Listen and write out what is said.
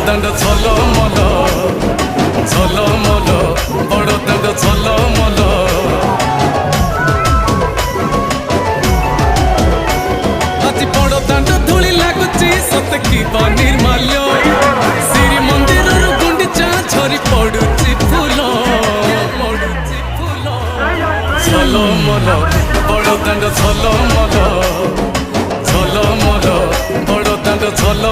दांड झलमल झलमल बड़ दांड झलमल आज बड़ दांड धूली लगुची सत की निर्माल्य श्री मंदिर गुंडीचा झरी पड़ुची फूल झलमल बड़ दांड झलमल झलमल बड़ दांड झल